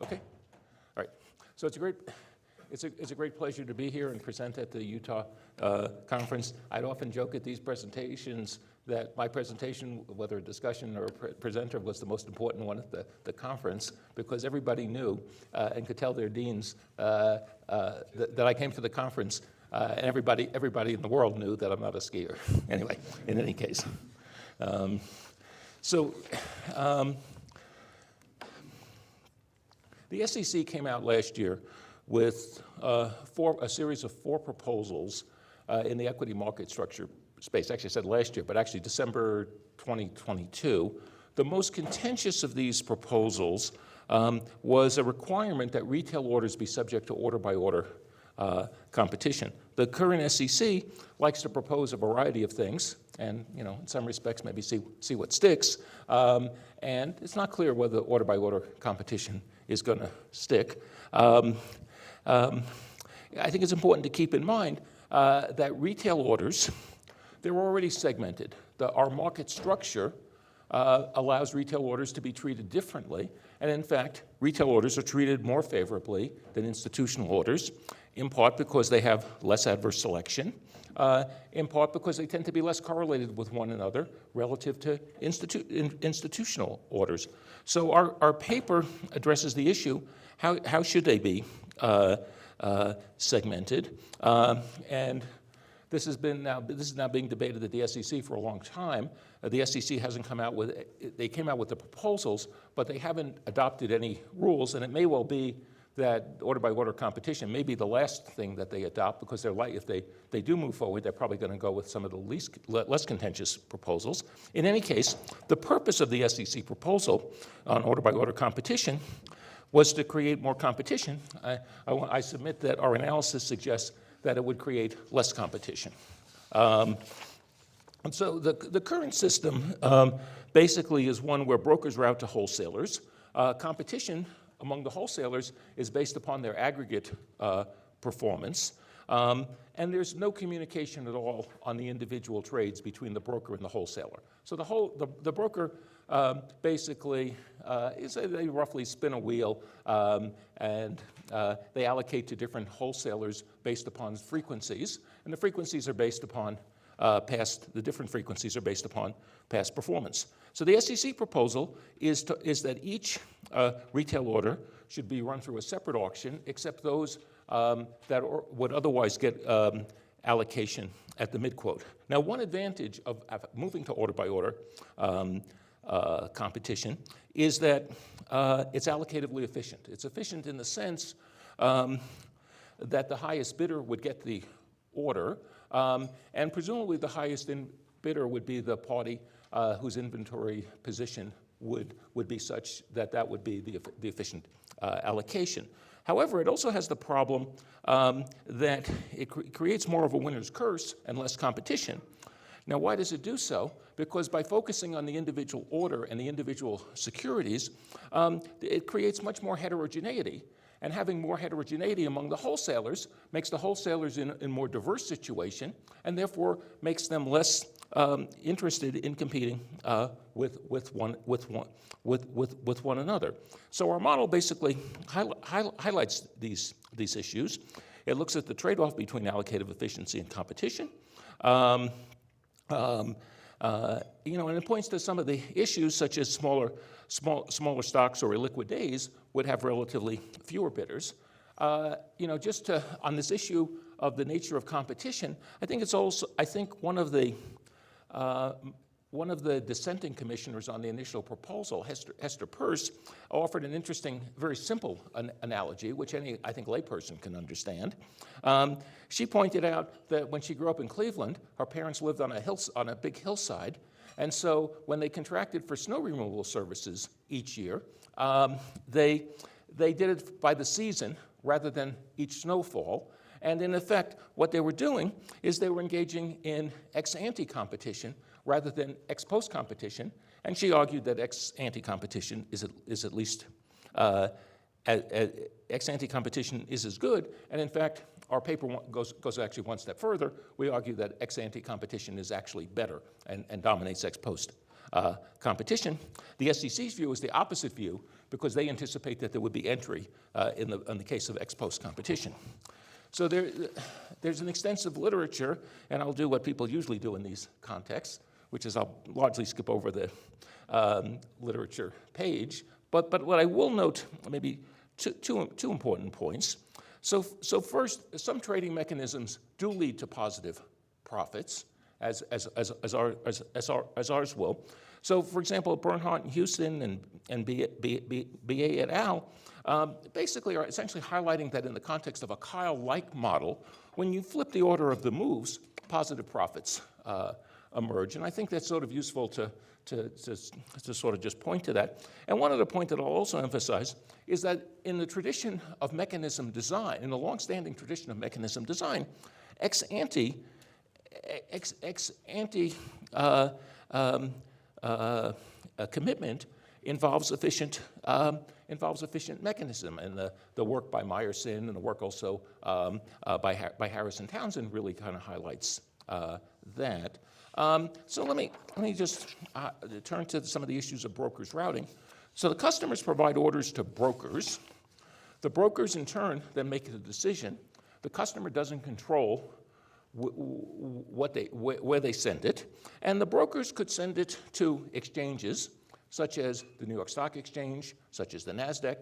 Okay. All right. So it's a great pleasure to be here and present at the Utah conference. I'd often joke at these presentations that my presentation, whether a discussion or a presenter, was the most important one at the conference because everybody knew and could tell their deans that I came to the conference, and everybody in the world knew that I'm not a skier. Anyway, in any case. The SEC came out last year with a series of 4 proposals in the equity market structure space. Actually, I said last year, but actually December 2022. The most contentious of these proposals was a requirement that retail orders be subject to order-by-order competition. The current SEC likes to propose a variety of things, and in some respects maybe see what sticks. And it's not clear whether order-by-order competition is going to stick. I think it's important to keep in mind that retail orders, they're already segmented. Our market structure allows retail orders to be treated differently, and in fact, retail orders are treated more favorably than institutional orders, in part because they have less adverse selection, in part because they tend to be less correlated with one another relative to institutional orders. So our paper addresses the issue, how should they be segmented? And this is now being debated at the SEC for a long time. The SEC hasn't come out with, they came out with the proposals, but they haven't adopted any rules, and it may well be that order-by-order competition may be the last thing that they adopt because if they do move forward, they're probably going to go with some of the less contentious proposals. In any case, the purpose of the SEC proposal on order-by-order competition was to create more competition. I submit that our analysis suggests that it would create less competition. And so the current system basically is one where brokers route to wholesalers. Competition among the wholesalers is based upon their aggregate performance. And there's no communication at all on the individual trades between the broker and the wholesaler. So the broker basically they roughly spin a wheel and they allocate to different wholesalers based upon frequencies, and the frequencies are based upon the different frequencies are based upon past performance. So the SEC proposal is that each retail order should be run through a separate auction, except those that would otherwise get allocation at the mid-quote. Now, one advantage of moving to order-by-order competition is that it's allocatively efficient. It's efficient in the sense that the highest bidder would get the order, and presumably the highest bidder would be the party whose inventory position would be such that would be the efficient allocation. However, it also has the problem that it creates more of a winner's curse and less competition. Now, why does it do so? Because by focusing on the individual order and the individual securities, it creates much more heterogeneity. And having more heterogeneity among the wholesalers makes the wholesalers in a more diverse situation, and therefore makes them less interested in competing with one another. So our model basically highlights these issues. It looks at the trade-off between allocative efficiency and competition. And it points to some of the issues, such as smaller stocks or illiquid days would have relatively fewer bidders. On this issue of the nature of competition, I think one of the dissenting commissioners on the initial proposal, Hester Peirce, offered an interesting, very simple analogy, which any, I think, layperson can understand. She pointed out that when she grew up in Cleveland, her parents lived on a big hillside, and so when they contracted for snow removal services each year, they did it by the season rather than each snowfall. And in effect, what they were doing is they were engaging in ex-ante competition rather than ex-post competition. And she argued that ex-ante competition is at least, ex-ante competition is as good. And in fact, our paper goes actually one step further. We argue that ex-ante competition is actually better and dominates ex-post competition. The SEC's view is the opposite view because they anticipate that there would be entry in the case of ex post competition. So there's an extensive literature, and I'll do what people usually do in these contexts, which is I'll largely skip over the literature page. But what I will note, maybe two important points. So first, some trading mechanisms do lead to positive profits, as ours will. So, for example, Bernhardt and Houston and BA et al. Basically are essentially highlighting that in the context of a Kyle-like model, when you flip the order of the moves, positive profits emerge. And I think that's sort of useful to sort of just point to that. And one other point that I'll also emphasize is that in the tradition of mechanism design, in the longstanding tradition of mechanism design, ex ante commitment involves efficient mechanism, and the work by Meyerson and the work also by Harris and Townsend really kind of highlights that. So let me just turn to some of the issues of brokers routing. So the customers provide orders to brokers. The brokers, in turn, then make the decision. The customer doesn't control where they send it, and the brokers could send it to exchanges, such as the New York Stock Exchange, such as the NASDAQ,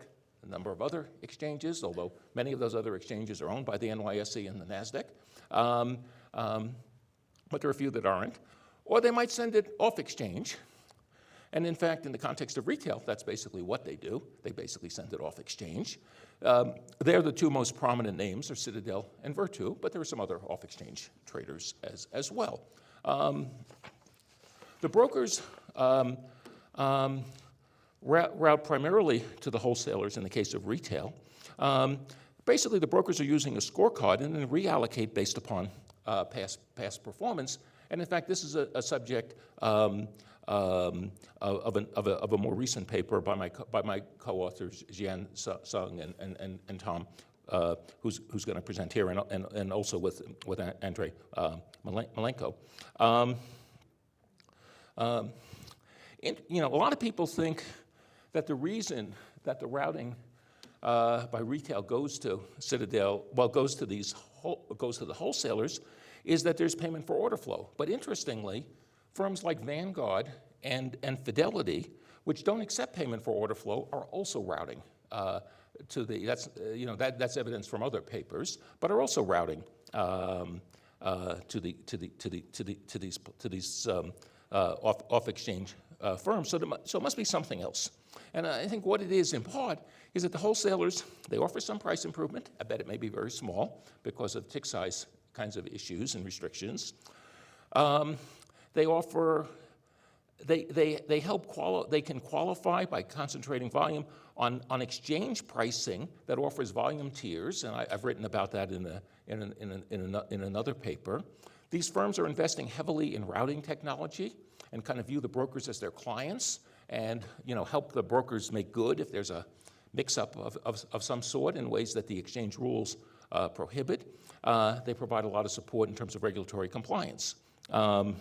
a number of other exchanges, although many of those other exchanges are owned by the NYSE and the NASDAQ. But there are a few that aren't. Or they might send it off exchange. And in fact, in the context of retail, that's basically what they do. They basically send it off exchange. They're the two most prominent names are Citadel and Virtu, but there are some other off-exchange traders as well. The brokers route primarily to the wholesalers in the case of retail. Basically, the brokers are using a scorecard and then reallocate based upon past performance. And in fact, this is a subject of a more recent paper by my co-authors Jian, Sung, and Tom, who's going to present here, and also with Andrei Malenko. A lot of people think that the reason that the routing by retail goes to Citadel, goes to the wholesalers, is that there's payment for order flow. But interestingly, firms like Vanguard and Fidelity, which don't accept payment for order flow, are also routing to the. That's evidence from other papers, but are also routing to these off exchange firms. So it must be something else. And I think what it is in part is that the wholesalers, they offer some price improvement. I bet it may be very small because of tick size kinds of issues and restrictions. They offer, they help they can qualify by concentrating volume on exchange pricing that offers volume tiers, and I've written about that in another paper. These firms are investing heavily in routing technology and kind of view the brokers as their clients, and help the brokers make good if there's a mix-up of some sort in ways that the exchange rules prohibit. They provide a lot of support in terms of regulatory compliance. Now,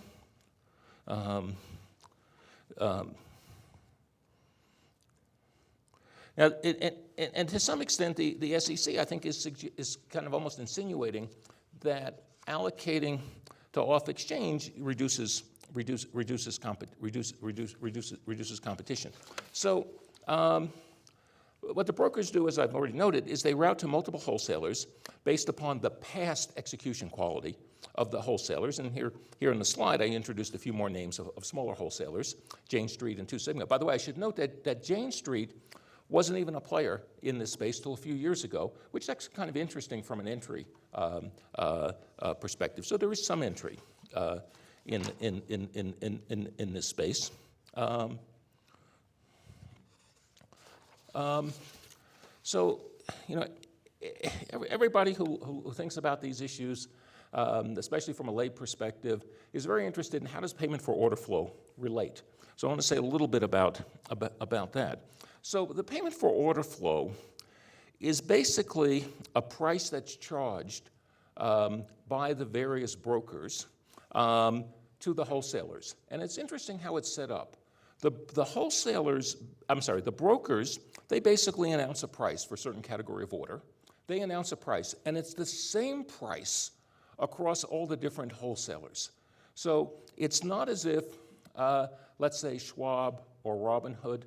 and to some extent, the SEC, I think, is kind of almost insinuating that allocating to off-exchange reduces competition. So what the brokers do, as I've already noted, is they route to multiple wholesalers based upon the past execution quality of the wholesalers. And here in the slide, I introduced a few more names of smaller wholesalers, Jane Street and Two Sigma. By the way, I should note that Jane Street wasn't even a player in this space till a few years ago, which is actually kind of interesting from an entry perspective. So there is some entry in this space. So, everybody who thinks about these issues, especially from a lay perspective, is very interested in how does payment for order flow relate. So I want to say a little bit about that. So the payment for order flow is basically a price that's charged by the various brokers to the wholesalers. And it's interesting how it's set up. The wholesalers, the brokers, they basically announce a price for a certain category of order. They announce a price, and it's the same price across all the different wholesalers. So it's not as if, let's say, Schwab or Robinhood,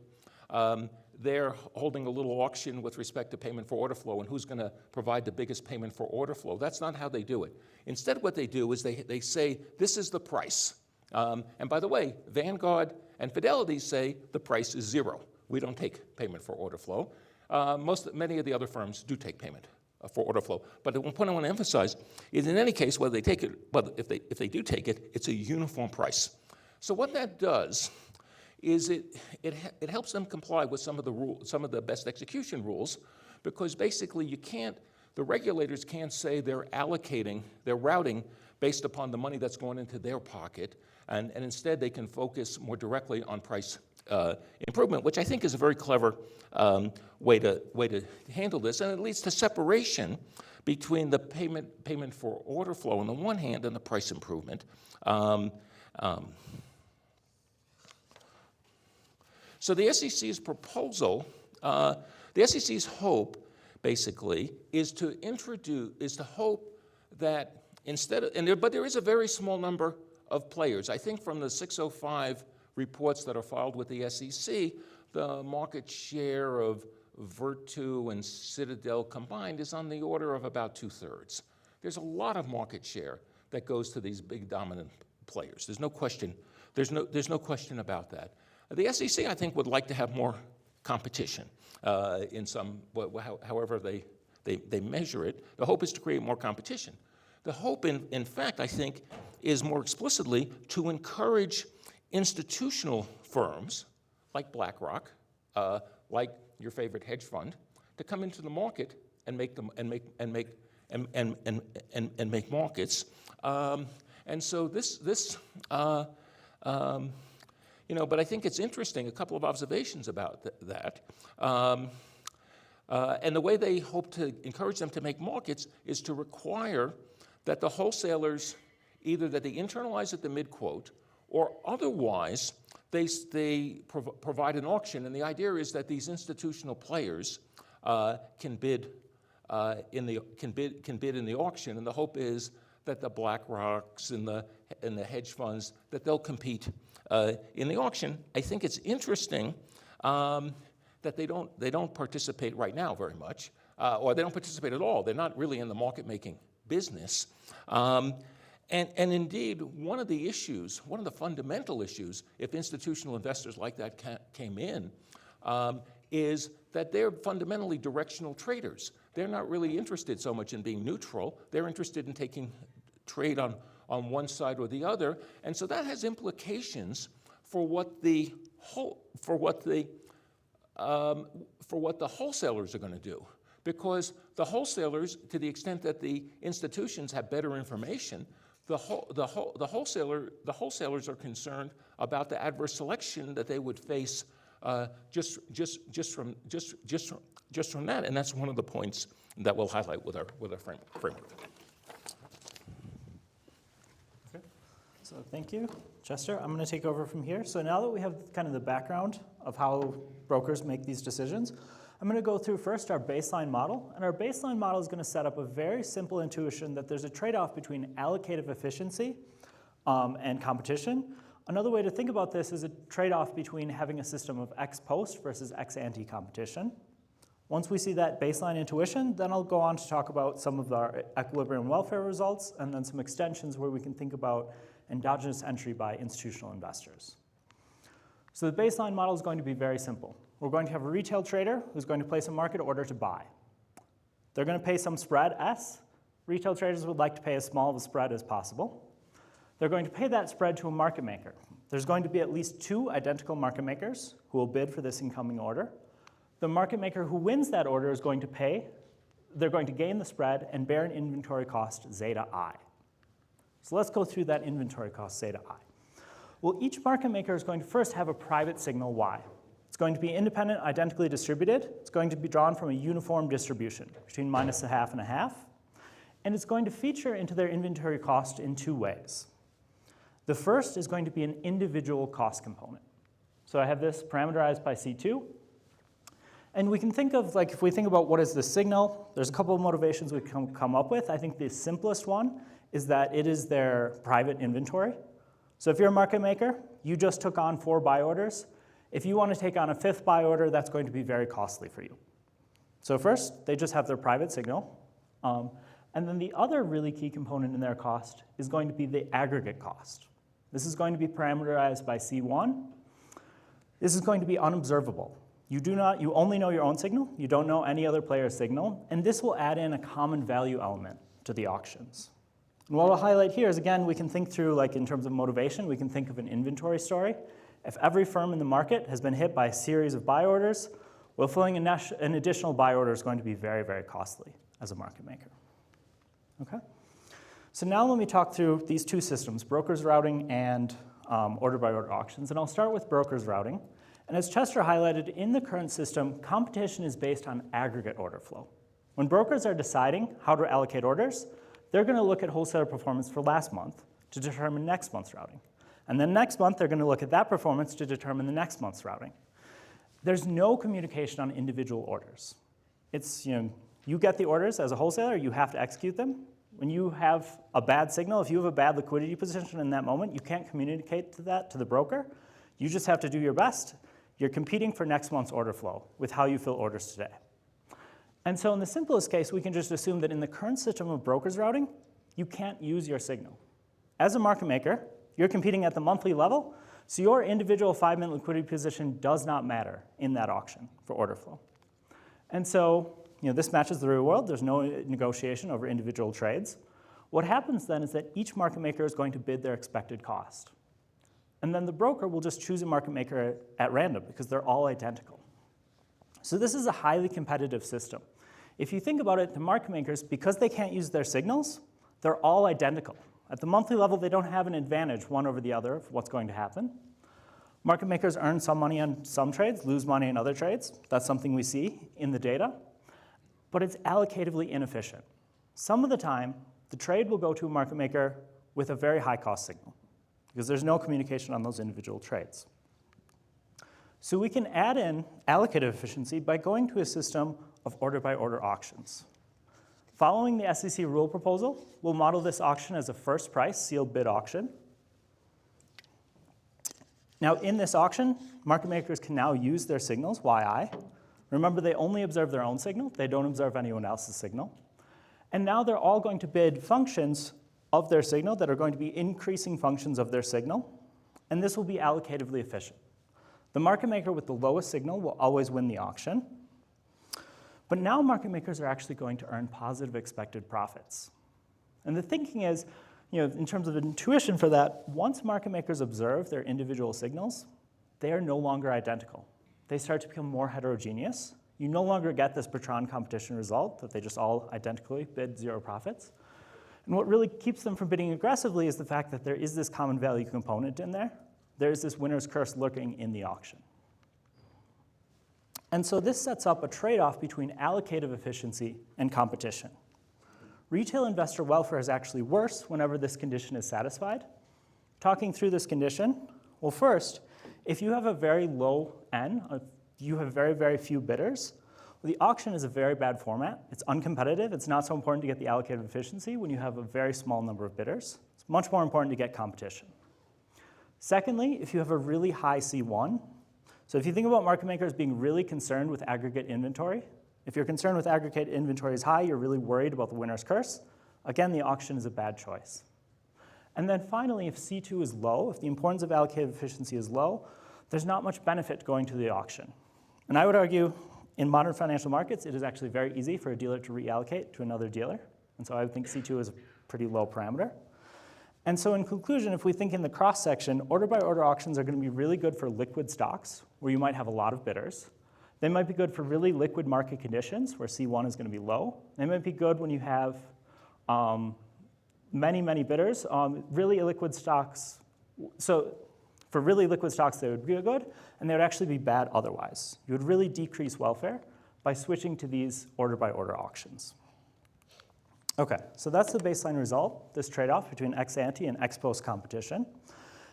they're holding a little auction with respect to payment for order flow and who's going to provide the biggest payment for order flow. That's not how they do it. Instead, what they do is they say, this is the price. And by the way, Vanguard and Fidelity say the price is zero. We don't take payment for order flow. Many of the other firms do take payment for order flow. But the one point I want to emphasize is, in any case, whether they take it, but if they do take it, it's a uniform price. So what that does is it helps them comply with some of the best execution rules, because basically the regulators can't say they're routing based upon the money that's going into their pocket, and instead they can focus more directly on price improvement, which I think is a very clever way to handle this, and it leads to separation between the payment for order flow on the one hand and the price improvement. So the SEC's proposal, the SEC's hope, basically, is to hope that but there is a very small number of players. I think from the 605 reports that are filed with the SEC, the market share of Virtu and Citadel combined is on the order of about 2/3. There's a lot of market share that goes to these big dominant players. There's no question. There's no question about that. The SEC, I think, would like to have more competition however they measure it. The hope is to create more competition. The hope, in fact, I think, is more explicitly to encourage institutional firms like BlackRock, like your favorite hedge fund, to come into the market and make markets. And so but I think it's interesting, a couple of observations about that. And the way they hope to encourage them to make markets is to require that the wholesalers, either that they internalize at the mid-quote, or otherwise they provide an auction. And the idea is that these institutional players can bid in the auction. And the hope is that the BlackRocks and the hedge funds, that they'll compete in the auction. I think it's interesting that they don't participate right now very much, or they don't participate at all. They're not really in the market-making business. And indeed, one of the fundamental issues, if institutional investors like that came in, is that they're fundamentally directional traders. They're not really interested so much in being neutral. They're interested in taking trade on one side or the other, and so that has implications for what the wholesalers are going to do, because the wholesalers, to the extent that the institutions have better information, the wholesalers are concerned about the adverse selection that they would face just from that, and that's one of the points that we'll highlight with our framework. So thank you, Chester. I'm going to take over from here. So now that we have kind of the background of how brokers make these decisions, I'm going to go through first our baseline model. And our baseline model is going to set up a very simple intuition that there's a trade-off between allocative efficiency and competition. Another way to think about this is a trade-off between having a system of ex post versus ex ante competition. Once we see that baseline intuition, then I'll go on to talk about some of our equilibrium welfare results and then some extensions where we can think about endogenous entry by institutional investors. So the baseline model is going to be very simple. We're going to have a retail trader who's going to place a market order to buy. They're going to pay some spread, S. Retail traders would like to pay as small of a spread as possible. They're going to pay that spread to a market maker. There's going to be at least 2 identical market makers who will bid for this incoming order. The market maker who wins that order is going to pay. They're going to gain the spread and bear an inventory cost zeta I. So let's go through that inventory cost zeta I. Well, each market maker is going to first have a private signal Y. It's going to be independent, identically distributed. It's going to be drawn from a uniform distribution between -1/2 and 1/2. And it's going to feature into their inventory cost in 2 ways. The first is going to be an individual cost component. So I have this parameterized by C2. And we can think of, like, if we think about what is the signal, there's a couple of motivations we can come up with. I think the simplest one is that it is their private inventory. So if you're a market maker, you just took on 4 buy orders. If you want to take on a 5th buy order, that's going to be very costly for you. So first, they just have their private signal. And then the other really key component in their cost is going to be the aggregate cost. This is going to be parameterized by C1. This is going to be unobservable. You only know your own signal. You don't know any other player's signal. And this will add in a common value element to the auctions. And what I'll highlight here is, again, we can think through, like, in terms of motivation, we can think of an inventory story. If every firm in the market has been hit by a series of buy orders, well, filling an additional buy order is going to be very, very costly as a market maker. Okay? So now let me talk through these two systems, brokers routing and order-by-order auctions. And I'll start with brokers routing. And as Chester highlighted, in the current system, competition is based on aggregate order flow. When brokers are deciding how to allocate orders, they're going to look at wholesaler performance for last month to determine next month's routing. And then next month, they're going to look at that performance to determine the next month's routing. There's no communication on individual orders. It's, you get the orders as a wholesaler, you have to execute them. When you have a bad signal, if you have a bad liquidity position in that moment, you can't communicate that to the broker. You just have to do your best. You're competing for next month's order flow with how you fill orders today. And so in the simplest case, we can just assume that in the current system of brokers routing, you can't use your signal. As a market maker, you're competing at the monthly level, so your individual 5-minute liquidity position does not matter in that auction for order flow. And so this matches the real world. There's no negotiation over individual trades. What happens then is that each market maker is going to bid their expected cost. And then the broker will just choose a market maker at random because they're all identical. So this is a highly competitive system. If you think about it, the market makers, because they can't use their signals, they're all identical. At the monthly level, they don't have an advantage one over the other of what's going to happen. Market makers earn some money on some trades, lose money in other trades. That's something we see in the data. But it's allocatively inefficient. Some of the time, the trade will go to a market maker with a very high cost signal because there's no communication on those individual trades. So we can add in allocative efficiency by going to a system of order-by-order auctions. Following the SEC rule proposal, we'll model this auction as a first price sealed bid auction. Now in this auction, market makers can now use their signals, YI. Remember, they only observe their own signal. They don't observe anyone else's signal. And now they're all going to bid functions of their signal that are going to be increasing functions of their signal. And this will be allocatively efficient. The market maker with the lowest signal will always win the auction. But now market makers are actually going to earn positive expected profits. And the thinking is, in terms of intuition for that, once market makers observe their individual signals, they are no longer identical. They start to become more heterogeneous. You no longer get this Bertrand competition result that they just all identically bid 0 profits. And what really keeps them from bidding aggressively is the fact that there is this common value component in there. There is this winner's curse lurking in the auction. And so this sets up a trade-off between allocative efficiency and competition. Retail investor welfare is actually worse whenever this condition is satisfied. Talking through this condition, well, first, if you have a very low N, you have very, very few bidders, well, the auction is a very bad format. It's uncompetitive. It's not so important to get the allocative efficiency when you have a very small number of bidders. It's much more important to get competition. Secondly, if you have a really high C1, so if you think about market makers being really concerned with aggregate inventory, if you're concerned with aggregate inventory is high, you're really worried about the winner's curse, again, the auction is a bad choice. And then finally, if C2 is low, if the importance of allocative efficiency is low, there's not much benefit to going to the auction. And I would argue in modern financial markets, it is actually very easy for a dealer to reallocate to another dealer. And so I would think C2 is a pretty low parameter. And so in conclusion, if we think in the cross-section, order-by-order auctions are going to be really good for liquid stocks, where you might have a lot of bidders. They might be good for really liquid market conditions, where C1 is going to be low. They might be good when you have many, many bidders. Really illiquid stocks, so for really liquid stocks, they would be good, and they would actually be bad otherwise. You would really decrease welfare by switching to these order-by-order auctions. Okay, so that's the baseline result, this trade-off between ex-ante and ex-post competition.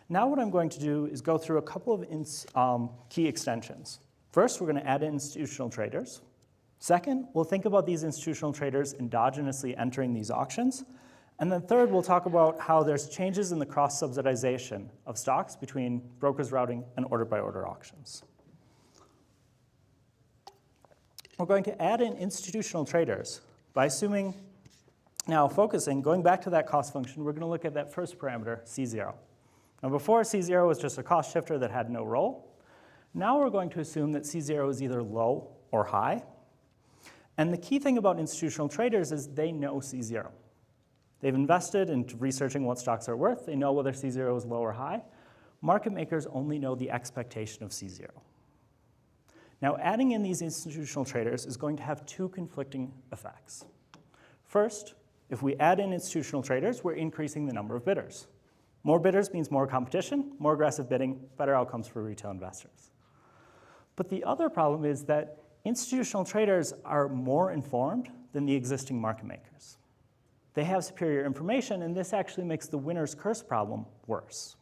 Now what I'm going to do is go through a couple of key extensions. First, we're going to add in institutional traders. Second, we'll think about these institutional traders endogenously entering these auctions. And then third, we'll talk about how there's changes in the cross-subsidization of stocks between brokers routing and order-by-order auctions. We're going to add in institutional traders by assuming, now focusing, going back to that cost function, we're going to look at that first parameter, C0. Now before, C0 was just a cost shifter that had no role. Now we're going to assume that C0 is either low or high. And the key thing about institutional traders is they know C0. They've invested in researching what stocks are worth. They know whether C0 is low or high. Market makers only know the expectation of C0. Now, adding in these institutional traders is going to have two conflicting effects. First, if we add in institutional traders, we're increasing the number of bidders. More bidders means more competition, more aggressive bidding, better outcomes for retail investors. But the other problem is that institutional traders are more informed than the existing market makers. They have superior information, and this actually makes the winner's curse problem worse.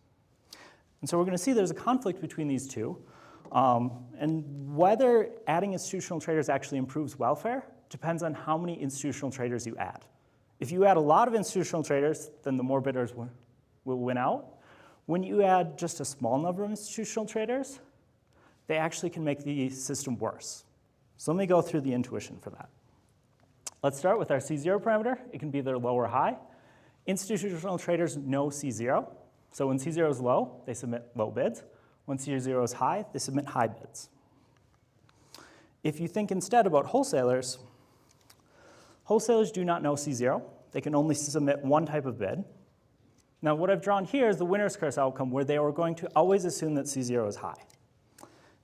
And so we're going to see there's a conflict between these two. And whether adding institutional traders actually improves welfare depends on how many institutional traders you add. If you add a lot of institutional traders, then the more bidders will win out. When you add just a small number of institutional traders, they actually can make the system worse. So let me go through the intuition for that. Let's start with our C0 parameter. It can be either low or high. Institutional traders know C0. So when C0 is low, they submit low bids. When C0 is high, they submit high bids. If you think instead about wholesalers, wholesalers do not know C0. They can only submit one type of bid. Now what I've drawn here is the winner's curse outcome where they are going to always assume that C0 is high.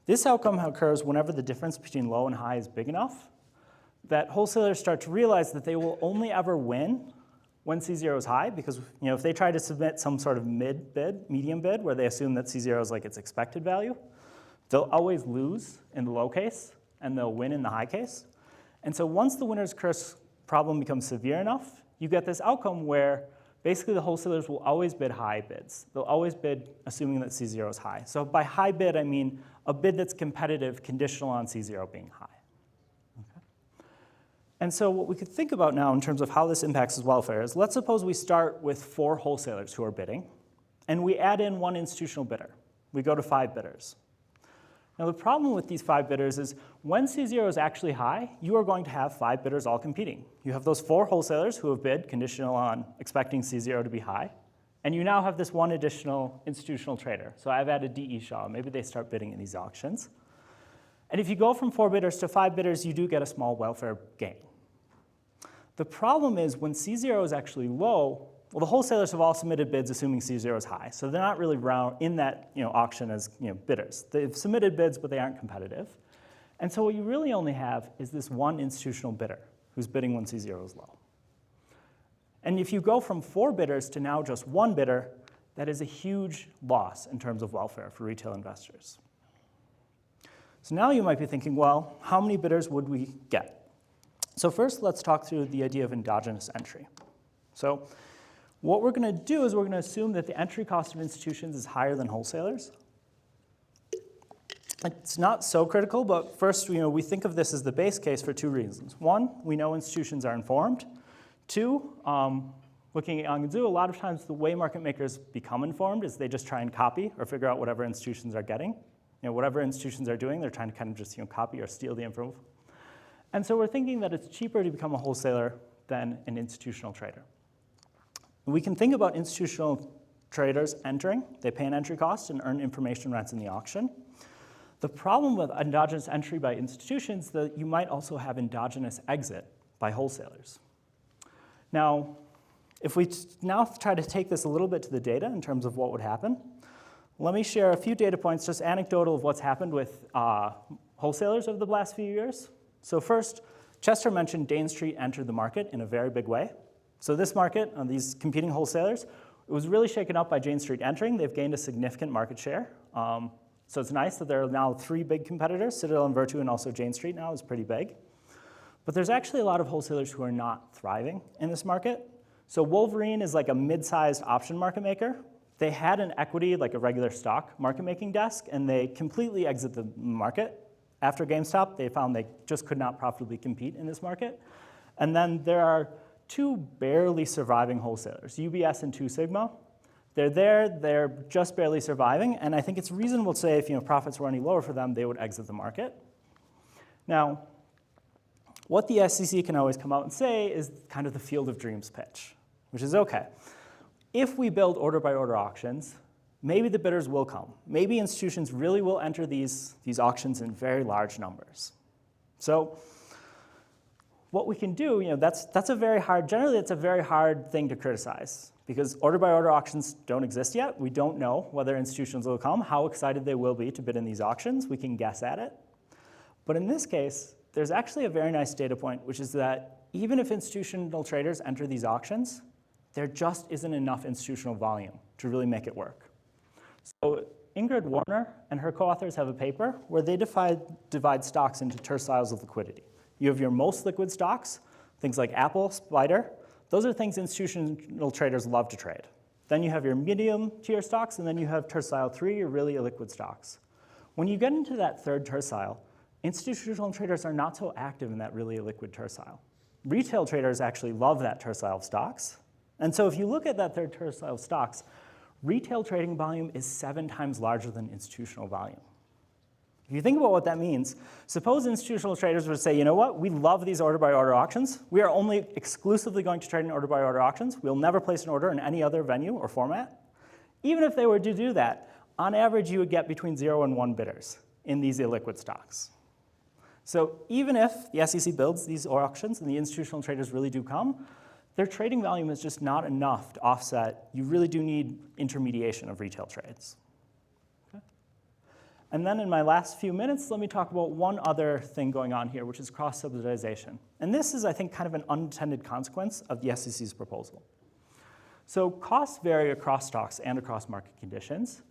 This outcome occurs whenever the difference between low and high is big enough that wholesalers start to realize that they will only ever win when C0 is high, because if they try to submit some sort of medium bid, where they assume that C0 is like its expected value, they'll always lose in the low case, and they'll win in the high case. And so once the winner's curse problem becomes severe enough, you get this outcome where basically the wholesalers will always bid high bids. They'll always bid assuming that C0 is high. So by high bid, I mean a bid that's competitive, conditional on C0 being high. And so what we could think about now in terms of how this impacts his welfare is, let's suppose we start with 4 wholesalers who are bidding, and we add in 1 institutional bidder. We go to 5 bidders. Now the problem with these 5 bidders is when C0 is actually high, you are going to have 5 bidders all competing. You have those 4 wholesalers who have bid conditional on expecting C0 to be high, and you now have this 1 additional institutional trader. So I've added D.E. Shaw. Maybe they start bidding in these auctions. And if you go from 4 bidders to 5 bidders, you do get a small welfare gain. The problem is when C0 is actually low, well, the wholesalers have all submitted bids assuming C0 is high. So they're not really in that auction as bidders. They've submitted bids, but they aren't competitive. And so what you really only have is this 1 institutional bidder who's bidding when C0 is low. And if you go from 4 bidders to now just 1 bidder, that is a huge loss in terms of welfare for retail investors. So now you might be thinking, well, how many bidders would we get? So first, let's talk through the idea of endogenous entry. So what we're going to do is we're going to assume that the entry cost of institutions is higher than wholesalers. It's not so critical, but first, we think of this as the base case for 2 reasons. 1, we know institutions are informed. 2, looking at Yang and Zhu, a lot of times the way market makers become informed is they just try and copy or figure out whatever institutions are getting. Whatever institutions are doing, they're trying to kind of just copy or steal the info. And so we're thinking that it's cheaper to become a wholesaler than an institutional trader. We can think about institutional traders entering. They pay an entry cost and earn information rents in the auction. The problem with endogenous entry by institutions is that you might also have endogenous exit by wholesalers. Now, if we now try to take this a little bit to the data in terms of what would happen, let me share a few data points, just anecdotal of what's happened with wholesalers over the last few years. So first, Chester mentioned Dane Street entered the market in a very big way. So this market, these competing wholesalers, it was really shaken up by Jane Street entering. They've gained a significant market share. So it's nice that there are now 3 big competitors. Citadel and Virtu and also Jane Street now is pretty big. But there's actually a lot of wholesalers who are not thriving in this market. So Wolverine is like a mid-sized option market maker. they had an equity, like a regular stock market-making desk, and they completely exit the market. After GameStop, they found they just could not profitably compete in this market. And then there are two barely surviving wholesalers, UBS and 2 Sigma. They're there, they're just barely surviving, and I think it's reasonable to say if profits were any lower for them, they would exit the market. Now, what the SEC can always come out and say is kind of the field of dreams pitch, which is okay. If we build order-by-order auctions, maybe the bidders will come. Maybe institutions really will enter these auctions in very large numbers. So what we can do, that's a very hard, generally it's a very hard thing to criticize because order-by-order auctions don't exist yet. We don't know whether institutions will come, how excited they will be to bid in these auctions. We can guess at it. But in this case, there's actually a very nice data point, which is that even if institutional traders enter these auctions, there just isn't enough institutional volume to really make it work. So Ingrid Warner and her co-authors have a paper where they divide stocks into terciles of liquidity. You have your most liquid stocks, things like Apple, Spider. Those are things institutional traders love to trade. Then you have your medium tier stocks, and then you have tercile 3, your really illiquid stocks. When you get into that third tercile, institutional traders are not so active in that really illiquid tercile. Retail traders actually love that tercile of stocks. And so if you look at that third tercile of stocks, retail trading volume is 7 times larger than institutional volume. If you think about what that means, suppose institutional traders would say, you know what, we love these order-by-order auctions. We are only exclusively going to trade in order-by-order auctions. We'll never place an order in any other venue or format. Even if they were to do that, on average, you would get between 0 and 1 bidders in these illiquid stocks. So even if the SEC builds these auctions and the institutional traders really do come, their trading volume is just not enough to offset. You really do need intermediation of retail trades. Okay. And then in my last few minutes, let me talk about one other thing going on here, which is cross-subsidization. And this is, I think, kind of an unintended consequence of the SEC's proposal. So costs vary across stocks and across market conditions.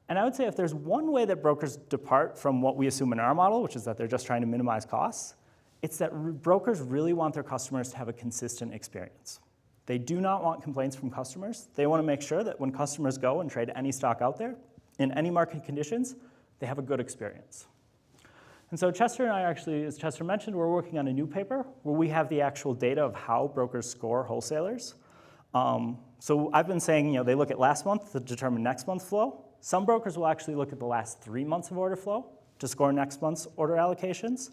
And I would say if there's one way that brokers depart from what we assume in our model, which is that they're just trying to minimize costs, it's that brokers really want their customers to have a consistent experience. They do not want complaints from customers. They want to make sure that when customers go and trade any stock out there, in any market conditions, they have a good experience. And so Chester and I actually, as Chester mentioned, we're working on a new paper where we have the actual data of how brokers score wholesalers. So I've been saying, they look at last month to determine next month's flow. Some brokers will actually look at the last 3 months of order flow to score next month's order allocations.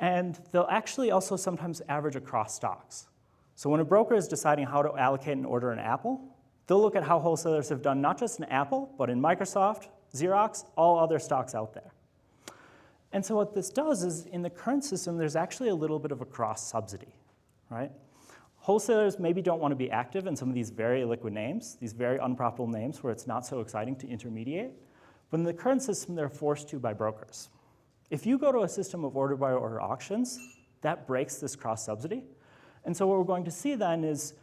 And they'll actually also sometimes average across stocks. So when a broker is deciding how to allocate an order in Apple, they'll look at how wholesalers have done not just in Apple, but in Microsoft, Xerox, all other stocks out there. And so what this does is in the current system, there's actually a little bit of a cross-subsidy, right? Wholesalers maybe don't want to be active in some of these very illiquid names, these very unprofitable names where it's not so exciting to intermediate. But in the current system, they're forced to by brokers. If you go to a system of order-by-order auctions, that breaks this cross-subsidy. And so what we're going to see then is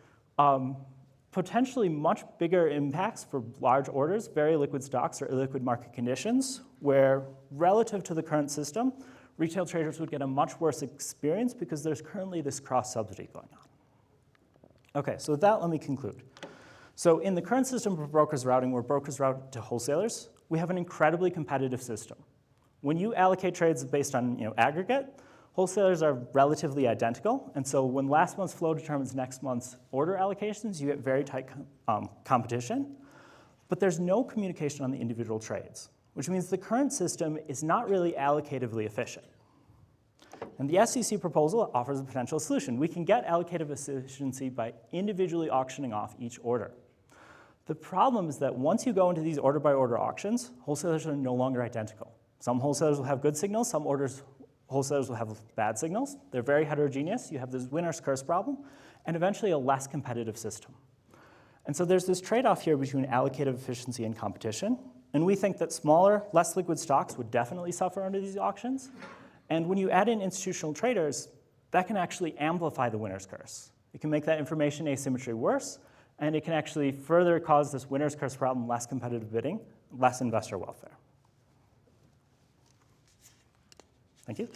potentially much bigger impacts for large orders, very liquid stocks or illiquid market conditions, where relative to the current system, retail traders would get a much worse experience because there's currently this cross-subsidy going on. Okay, so with that, let me conclude. So in the current system of brokers routing, where brokers route to wholesalers, we have an incredibly competitive system. When you allocate trades based on aggregate, wholesalers are relatively identical. And so when last month's flow determines next month's order allocations, you get very tight competition. But there's no communication on the individual trades, which means the current system is not really allocatively efficient. And the SEC proposal offers a potential solution. We can get allocative efficiency by individually auctioning off each order. The problem is that once you go into these order-by-order auctions, wholesalers are no longer identical. Some wholesalers will have good signals, some wholesalers will have bad signals. They're very heterogeneous. You have this winner's curse problem, and eventually a less competitive system. And so there's this trade-off here between allocative efficiency and competition. And we think that smaller, less liquid stocks would definitely suffer under these auctions. And when you add in institutional traders, that can actually amplify the winner's curse. It can make that information asymmetry worse, and it can actually further cause this winner's curse problem, less competitive bidding, less investor welfare. Thank you.